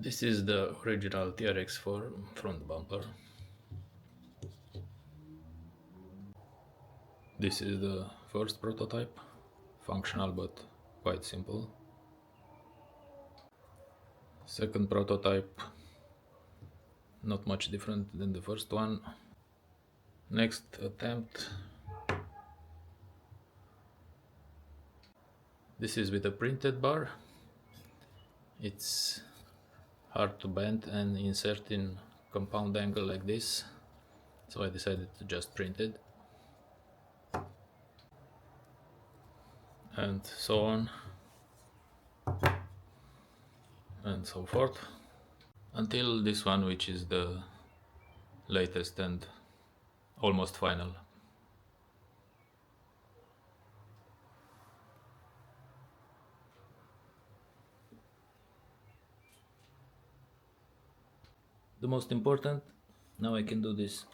This is the original TRX4 front bumper. This is the first prototype, functional but quite simple. Second prototype, not much different than the first one. Next attempt. This is with a printed bar. It's hard to bend and insert in compound angle like this, so I decided to just print it. And so on and so forth until this one, which is the latest and almost final. The most important, now I can do this